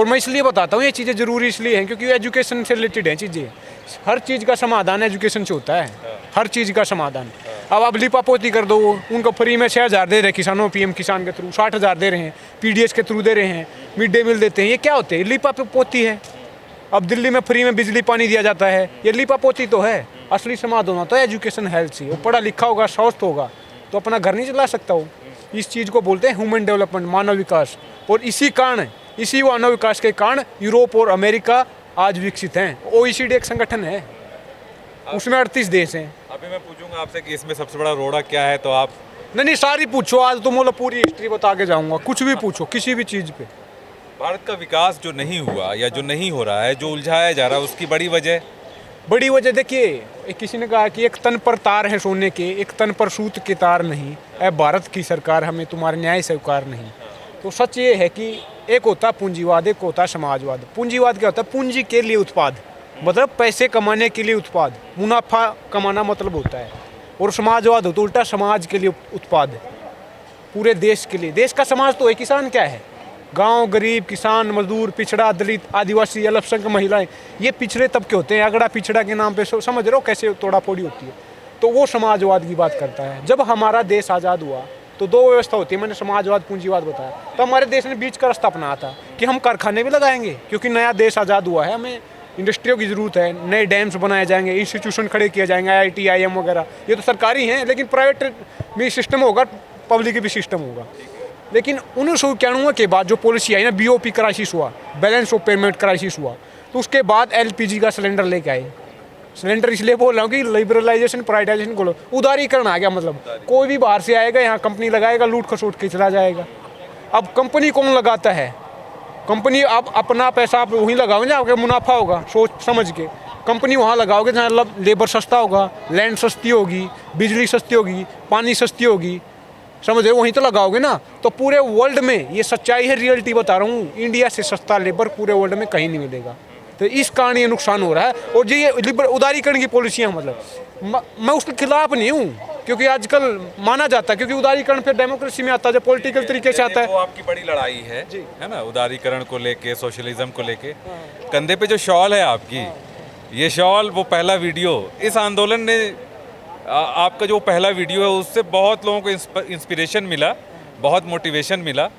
और मैं इसलिए बताता हूँ ये चीज़ें ज़रूरी इसलिए हैं क्योंकि एजुकेशन से रिलेटेड हैं चीज़ें। हर चीज़ का समाधान एजुकेशन से होता है, हर चीज़ का समाधान। अब आप लिपापोती कर दो, उनको फ्री में 6,000 दे रहे हैं किसानों, पीएम किसान के थ्रू 60,000 दे रहे हैं, पीडीएस के थ्रू दे रहे हैं, मिड डे मील देते हैं। ये क्या होते हैं? लिपापोती है। अब दिल्ली में फ्री में बिजली पानी दिया जाता है, ये लिपापोती तो है। असली समाधान होता है एजुकेशन, हेल्थ से। वो पढ़ा लिखा होगा, स्वस्थ होगा तो अपना घर नहीं चला सकता हो। इस चीज़ को बोलते हैं ह्यूमन डेवलपमेंट, मानव विकास। और इसी मानव विकास के कारण यूरोप और अमेरिका आज विकसित हैं। OECD एक संगठन है, उसमें 38 देश हैं। अभी मैं पूछूंगा आपसे कि इसमें सबसे बड़ा रोड़ा क्या है, तो आप नहीं सारी पूछो, आज तो मतलब पूरी हिस्ट्री बता के जाऊंगा। कुछ भी पूछो किसी भी चीज़ पे। भारत का विकास जो नहीं हुआ या जो नहीं हो रहा है, जो उलझाया जा रहा है, उसकी बड़ी वजह देखिए, किसी ने कहा कि एक तन पर तार है सोने के, एक तन पर सूत के तार नहीं। भारत की सरकार हमें तुम्हारे न्याय स्वीकार नहीं। तो सच ये है कि एक होता पूंजीवाद, एक होता समाजवाद। पूंजीवाद क्या होता है? पूंजी के लिए उत्पाद, मतलब पैसे कमाने के लिए उत्पाद, मुनाफा कमाना मतलब होता है। और समाजवाद हो तो उल्टा, समाज के लिए उत्पाद, पूरे देश के लिए। देश का समाज तो है। किसान क्या है? गांव, गरीब, किसान, मजदूर, पिछड़ा, दलित, आदिवासी, अल्पसंख्यक महिलाएं, ये पिछड़े तबके होते हैं। अगड़ा पिछड़ा के नाम पे समझ रहे हो कैसे तोड़ा फोड़ी होती है। तो वो समाजवाद की बात करता है। जब हमारा देश आज़ाद हुआ तो दो व्यवस्था होती है, मैंने समाजवाद पूंजीवाद बताया। तो हमारे देश ने बीच का रास्ता अपनाया था कि हम कारखाने भी लगाएंगे, क्योंकि नया देश आज़ाद हुआ है, हमें इंडस्ट्रियों की ज़रूरत है। नए डैम्स बनाए जाएंगे, इंस्टीट्यूशन खड़े किए जाएंगे, IIT, IIM वगैरह। ये तो सरकारी हैं, लेकिन प्राइवेट भी सिस्टम होगा, पब्लिक भी सिस्टम होगा। लेकिन 1991 के बाद जो पॉलिसी आई ना, BOP क्राइसिस हुआ, बैलेंस ऑफ पेमेंट क्राइसिस हुआ, तो उसके बाद LPG का सिलेंडर लेके आए। सिलेंडर इसलिए बोल रहा हूँ कि लिबरलाइजेशन, प्राइवेटाइजेशन को उदारीकरण आ गया। मतलब कोई भी बाहर से आएगा, यहाँ कंपनी लगाएगा, लूट खसोट के चला जाएगा। अब कंपनी कौन लगाता है? कंपनी आप अपना पैसा आप वहीं लगाओगे जहाँ आपका मुनाफा होगा, सोच समझ के। कंपनी वहाँ लगाओगे जहाँ लेबर सस्ता होगा, लैंड सस्ती होगी, बिजली सस्ती होगी, पानी सस्ती होगी, समझ रहे हो? वहीं तो लगाओगे ना। तो पूरे वर्ल्ड में ये सच्चाई है, रियलिटी बता रहा हूँ, इंडिया से सस्ता लेबर पूरे वर्ल्ड में कहीं नहीं मिलेगा। तो इस कारण ये नुकसान हो रहा है। और जो ये उदारीकरण की पॉलिसियाँ, मतलब मैं उसके खिलाफ नहीं हूँ, क्योंकि आजकल माना जाता है, क्योंकि उदारीकरण फिर डेमोक्रेसी में आता है, जब पॉलिटिकल तरीके से आता है। वो आपकी बड़ी लड़ाई है ना, उदारीकरण को लेके, सोशलिज्म को लेके। कंधे पे जो शॉल है आपकी, ये शॉल, वो पहला वीडियो, इस आंदोलन ने आपका जो पहला वीडियो है, उससे बहुत लोगों को इंस्पिरेशन मिला, बहुत मोटिवेशन मिला।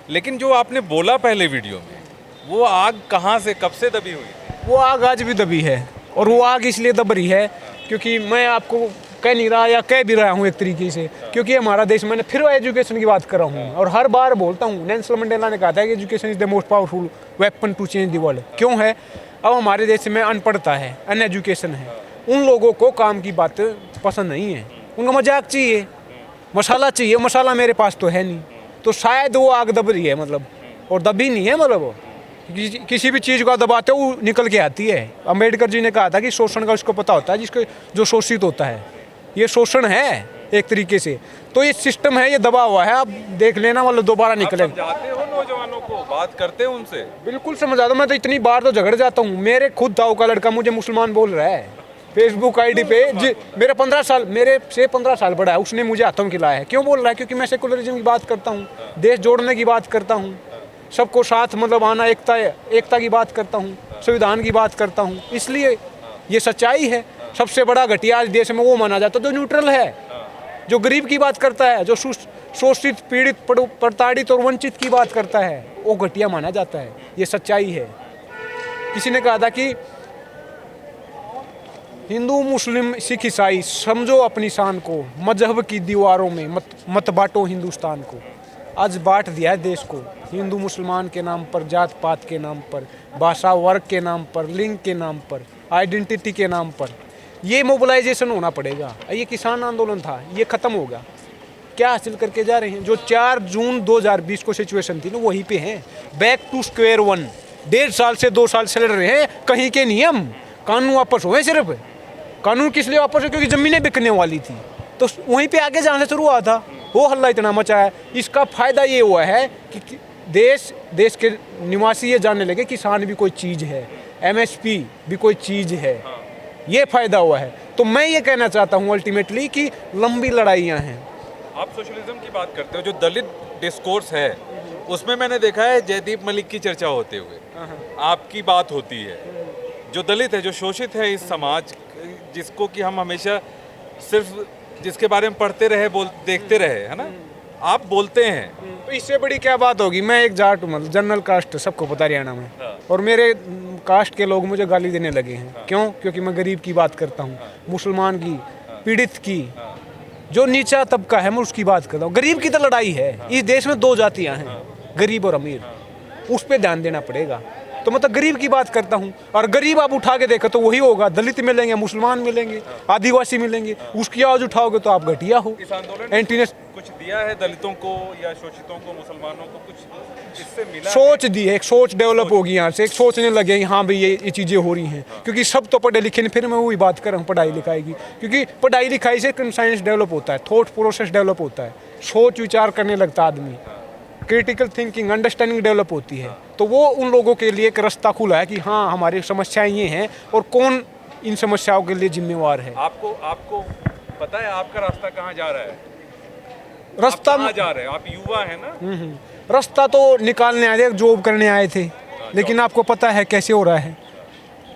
लेकिन जो आपने बोला पहले वीडियो में, वो आग कहाँ से, कब से दबी हुई थी? वो आग आज भी दबी है। और वो आग इसलिए दब रही है क्योंकि मैं आपको कह नहीं रहा, या कह भी रहा हूँ एक तरीके से, क्योंकि हमारा देश, मैंने फिर एजुकेशन की बात कर रहा हूँ और हर बार बोलता हूँ, नेल्सन मंडेला ने कहा था कि education is the most powerful weapon to change the world. क्यों है? अब हमारे देश में अनपढ़ता है, अनएजुकेशन है, उन लोगों को काम की बात पसंद नहीं है, उनको मजाक चाहिए, मसाला चाहिए। मसाला मेरे पास तो है नहीं, तो शायद वो आग दब रही है, मतलब, और दबी नहीं है, मतलब वो किसी भी चीज़ को दबाते वो निकल के आती है। अम्बेडकर जी ने कहा था कि शोषण का उसको पता होता है जिसको, जो शोषित होता है। ये शोषण है एक तरीके से, तो ये सिस्टम है, ये दबा हुआ है। आप देख लेना, मतलब दोबारा निकलेगा। समझाते हो नौजवानों को, बात करते हो उनसे? बिल्कुल समझाता हूँ। मैं तो इतनी बार तो झगड़ जाता हूँ। मेरे खुद ताऊ का लड़का मुझे मुसलमान बोल रहा है फेसबुक ID पे। मेरे 15 साल, मेरे से 15 साल बड़ा है, उसने मुझे हाथों खिलाया है। क्यों बोल रहा है? क्योंकि मैं सेकुलरिज्म की बात करता हूँ, देश जोड़ने की बात करता हूँ, सबको साथ मतलब आना, एकता की बात करता हूँ, संविधान की बात करता हूँ। इसलिए ये सच्चाई है। सबसे बड़ा घटिया आज देश में वो माना जाता है जो न्यूट्रल है, जो गरीब की बात करता है, जो शोषित, पीड़ित, प्रताड़ित और वंचित की बात करता है, वो घटिया माना जाता है। ये सच्चाई है। किसी ने कहा था कि हिंदू, मुस्लिम, सिख, ईसाई, समझो अपनी शान को, मजहब की दीवारों में मत बांटो हिंदुस्तान को। आज बांट दिया है देश को, हिंदू मुसलमान के नाम पर, जात पात के नाम पर, भाषा वर्ग के नाम पर, लिंग के नाम पर, आइडेंटिटी के नाम पर। ये मोबिलाइजेशन होना पड़ेगा। ये किसान आंदोलन था, ये ख़त्म हो गया। क्या हासिल करके जा रहे हैं? जो 4 जून 2020 को सिचुएशन थी ना, वहीं पे हैं, बैक टू स्क्वायर वन। 1.5 साल से 2 साल से लड़ रहे हैं। कहीं के नियम कानून वापस हुए। सिर्फ कानून किस लिए वापस हुए? क्योंकि ज़मीनें बिकने वाली थी, तो वहीं पे आगे जाने से शुरू हुआ था। वो हल्ला इतना मचा है। इसका फ़ायदा ये हुआ है कि देश के निवासी ये जानने लगे किसान भी कोई चीज़ है, MSP भी कोई चीज़ है। ये फ़ायदा हुआ है। तो मैं ये कहना चाहता हूँ अल्टीमेटली कि लंबी लड़ाइयाँ हैं। आप सोशलिज्म की बात करते हो, जो दलित डिस्कोर्स है उसमें मैंने देखा है जयदीप मलिक की चर्चा होते हुए आपकी बात होती है। जो दलित है, जो शोषित है इस समाज, जिसको कि हम हमेशा सिर्फ जिसके बारे में पढ़ते रहे, देखते रहे, है ना, आप बोलते हैं। तो इससे बड़ी क्या बात होगी। मैं एक जाट हूँ, मतलब जनरल कास्ट सबको पता हरियाणा में, और मेरे कास्ट के लोग मुझे गाली देने लगे हैं। क्यों? क्योंकि मैं गरीब की बात करता हूँ, मुसलमान की, पीड़ित की, जो नीचा तबका है मैं उसकी बात करता हूँ। गरीब की तो लड़ाई है। इस देश में दो जातियाँ हैं, गरीब और अमीर, उस पर ध्यान देना पड़ेगा। तो मतलब गरीब की बात करता हूँ। और गरीब आप उठा के देखो तो वही होगा, दलित मिलेंगे, मुसलमान मिलेंगे, आदिवासी मिलेंगे। उसकी आवाज उठाओगे तो आप घटिया हो। इस आंदोलन एंटी कुछ दिया है दलितों को या शोषितों को, मुसलमानों को, कुछ इससे मिला? सोच दी है, एक सोच डेवलप होगी यहाँ से, एक सोचने लगे कि हाँ भाई ये चीज़ें हो रही हैं। क्योंकि सब तो पढ़े लिखे नहीं, फिर मैं वही बात कर रहा हूँ पढ़ाई लिखाई की। क्योंकि पढ़ाई लिखाई से साइंस डेवलप होता है, थॉट प्रोसेस डेवलप होता है, सोच विचार करने लगता आदमी, क्रिटिकल थिंकिंग, अंडरस्टैंडिंग डेवलप होती है। तो वो उन लोगों के लिए एक रास्ता खुला है कि हाँ हमारी समस्याएं ये हैं और कौन इन समस्याओं के लिए जिम्मेवार है। आपको पता है आपका रास्ता कहाँ जा रहा है? रास्ता कहाँ जा रहे हैं? आप युवा है ना? रास्ता तो निकालने आए थे, जॉब करने आए थे, लेकिन आपको पता है कैसे हो रहा है।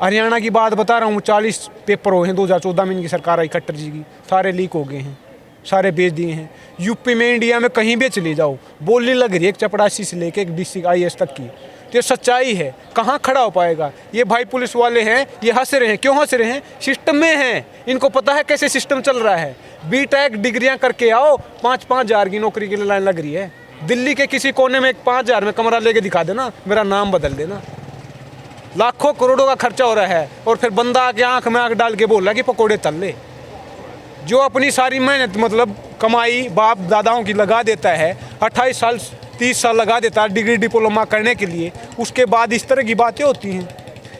हरियाणा की बात बता रहा हूँ, 40 पेपर हुए हैं 2014 में, इनकी सरकार आई खट्टर जी की, सारे लीक हो गए हैं, सारे बेच दिए हैं। यूपी में, इंडिया में कहीं भी चले जाओ, बोली लग रही है एक चपड़ासी से लेके एक डिस्ट्रिक्ट IAS तक की। तो ये सच्चाई है, कहाँ खड़ा हो पाएगा? ये भाई पुलिस वाले हैं, ये हंस रहे हैं। क्यों हंस रहे हैं? सिस्टम में हैं, इनको पता है कैसे सिस्टम चल रहा है। BTech डिग्रियां करके आओ, 5-5 हज़ार की नौकरी के लिए लाइन लग रही है। दिल्ली के किसी कोने में 5 हज़ार में कमरा लेके दिखा देना, मेरा नाम बदल देना। लाखों करोड़ों का खर्चा हो रहा है, और फिर बंदा आके आंख में आंख डाल के बोल रहा है कि पकौड़े तल ले। जो अपनी सारी मेहनत, मतलब कमाई बाप दादाओं की लगा देता है, 28 साल 30 साल लगा देता है डिग्री डिप्लोमा करने के लिए, उसके बाद इस तरह की बातें होती हैं।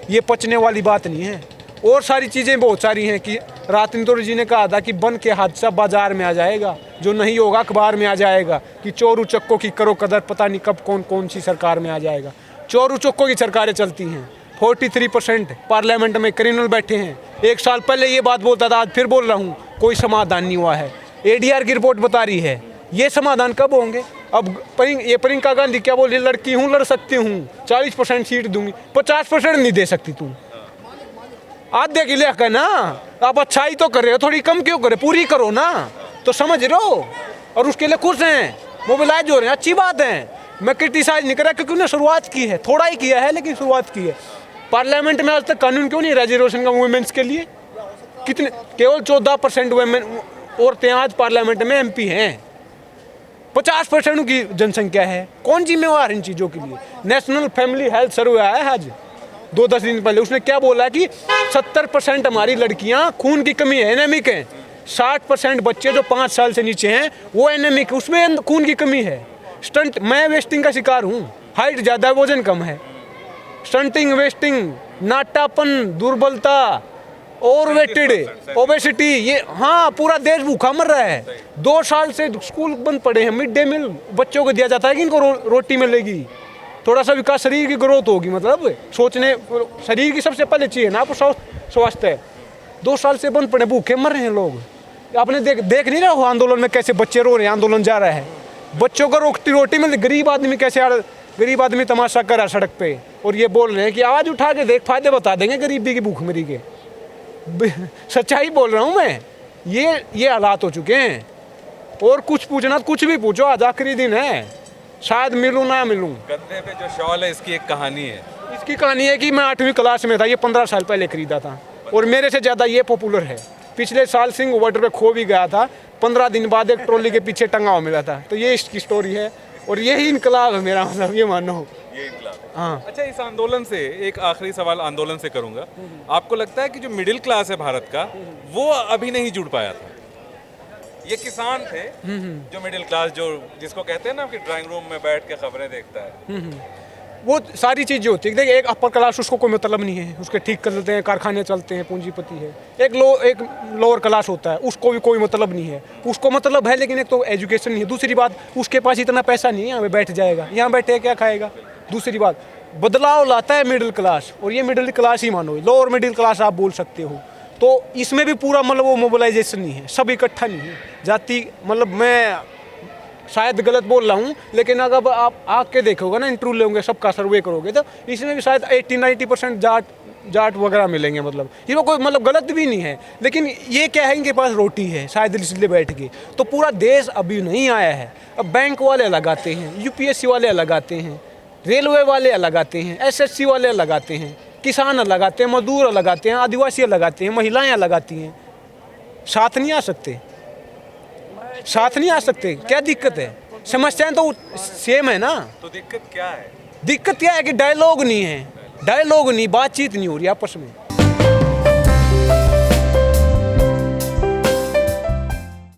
ये पचने वाली बात नहीं है। और सारी चीज़ें बहुत सारी हैं कि रातनिंदर जी ने कहा था कि बन के हादसा बाजार में आ जाएगा, जो नहीं होगा अखबार में आ जाएगा। कि चोरू चक्कों की करो कदर, पता नहीं कब कौन सी सरकार में आ जाएगा। चोरू चक्कों की सरकारें चलती हैं। 43% पार्लियामेंट में क्रिमिनल बैठे हैं। 1 साल पहले ये बात बोलता था, आज फिर बोल रहा हूँ, कोई समाधान नहीं हुआ है। ADR की रिपोर्ट बता रही है, ये समाधान कब होंगे? अब प्रियंका गांधी क्या बोल रही है? लड़की हूँ, लड़ सकती हूँ, 40% सीट दूंगी, 50% नहीं दे सकती तू। आधे के लिए है ना, आप अच्छाई तो कर रहे हो, थोड़ी कम क्यों करे? पूरी करो ना, तो समझ रहे हो। और उसके लिए खुश हैं, मोबिलाइज हो रहे हैं, अच्छी बात है। मैं क्रिटिसाइज नहीं कर रहा, क्योंकि उन्होंने शुरुआत की है, थोड़ा ही किया है लेकिन शुरुआत की है। पार्लियामेंट में आज तक कानून क्यों नहीं रिजर्वेशन का वुमेन्स के लिए? कितने, केवल 14% वुमेन औरतें आज पार्लियामेंट में MP हैं। 50% की जनसंख्या है। कौन जिम्मेवार इन चीज़ों के लिए? नेशनल फैमिली हेल्थ सर्वे आया है आज 2-10 दिन पहले, उसने क्या बोला कि 70% हमारी लड़कियां खून की कमी है, एनेमिक हैं। 60% बच्चे जो 5 साल से नीचे हैं वो एनेमिक, उसमें खून की कमी है। स्टंट, मैं वेस्टिंग का शिकार हूँ, हाइट ज़्यादा वजन कम है। स्टंटिंग, वेस्टिंग, नाटापन, दुर्बलता, ओवरवेटेड, ओबेसिटी, ये हाँ पूरा देश भूखा मर रहा है। 2 साल से स्कूल बंद पड़े हैं। मिड डे मील बच्चों को दिया जाता है कि इनको रोटी मिलेगी। थोड़ा सा विकास, शरीर की ग्रोथ होगी, मतलब सोचने, शरीर की सबसे पहले चाहिए ना आपको स्वास्थ्य है। 2 साल से बंद पड़े, भूखे मर रहे हैं लोग। आपने देख नहीं रहा हो आंदोलन में कैसे बच्चे रो रहे हैं? आंदोलन जा रहा है, बच्चों को रोटी मिल, गरीब आदमी कैसे, गरीब आदमी तमाशा कर रहा है सड़क पे, और ये बोल रहे हैं कि आवाज़ उठा के देख, फायदे बता देंगे गरीबी की, भूखमरी के। सच्चाई बोल रहा हूँ मैं, ये हालात हो चुके हैं। और कुछ पूछना, कुछ भी पूछो, आज आखिरी दिन है, शायद मिलूँ ना मिलूँ। कंधे पे जो शॉल है इसकी एक कहानी है। इसकी कहानी है कि मैं 8वीं क्लास में था, ये 15 साल पहले खरीदा था, और मेरे से ज़्यादा ये पॉपुलर है। पिछले साल सिंह बॉर्डर पे खो भी गया था, 15 दिन बाद एक ट्रॉली के पीछे टंगा हुआ मिला था। तो ये इसकी स्टोरी है, और यही इनकलाब है मेरा, मतलब ये मानो। ये इनकलाब है। हाँ। अच्छा, इस आंदोलन से एक आखिरी सवाल आंदोलन से करूंगा। आपको लगता है कि जो मिडिल क्लास है भारत का, वो अभी नहीं जुड़ पाया था? ये किसान थे जो मिडिल क्लास, जो जिसको कहते हैं ना कि ड्राइंग रूम में बैठ के खबरें देखता है, वो सारी चीज़ें होती है। देखिए, एक अपर क्लास उसको कोई मतलब नहीं है, उसके ठीक करते हैं, कारखाने चलते हैं, पूंजीपति है। एक लोअर क्लास होता है, उसको भी कोई मतलब नहीं है। उसको मतलब है, लेकिन एक तो एजुकेशन नहीं है। दूसरी बात, उसके पास इतना पैसा नहीं है, यहाँ पे बैठ जाएगा, यहाँ बैठे क्या खाएगा। दूसरी बात, बदलाव लाता है मिडिल क्लास, और ये मिडिल क्लास ही मानो, लोअर मिडिल क्लास आप बोल सकते हो। तो इसमें भी पूरा मतलब वो मोबिलाइजेशन नहीं है, सब इकट्ठा नहीं है। जाति, मतलब मैं शायद गलत बोल रहा हूँ, लेकिन अगर आप आके देखोगे ना, इंटरव्यू लोगे, सबका सर्वे करोगे, तो इसमें भी शायद 80-90% जाट वगैरह मिलेंगे। मतलब ये कोई मतलब गलत भी नहीं है, लेकिन ये क्या है, इनके पास रोटी है शायद इसलिए बैठ के। तो पूरा देश अभी नहीं आया है। अब बैंक वाले अलग आते हैं, यूपीएससी वाले अलग आते हैं, रेलवे वाले अलग आते हैं, एसएससी वाले अलग आते हैं, किसान अलग आते हैं, मजदूर अलग आते हैं, आदिवासी अलग आते हैं, महिलाएं अलग आती हैं। साथ नहीं आ सकते, साथ नहीं आ सकते। क्या दिक्कत है? समस्याएं तो सेम है ना। तो दिक्कत क्या है? दिक्कत क्या है कि डायलॉग नहीं है, डायलॉग नहीं, बातचीत नहीं हो रही आपस में।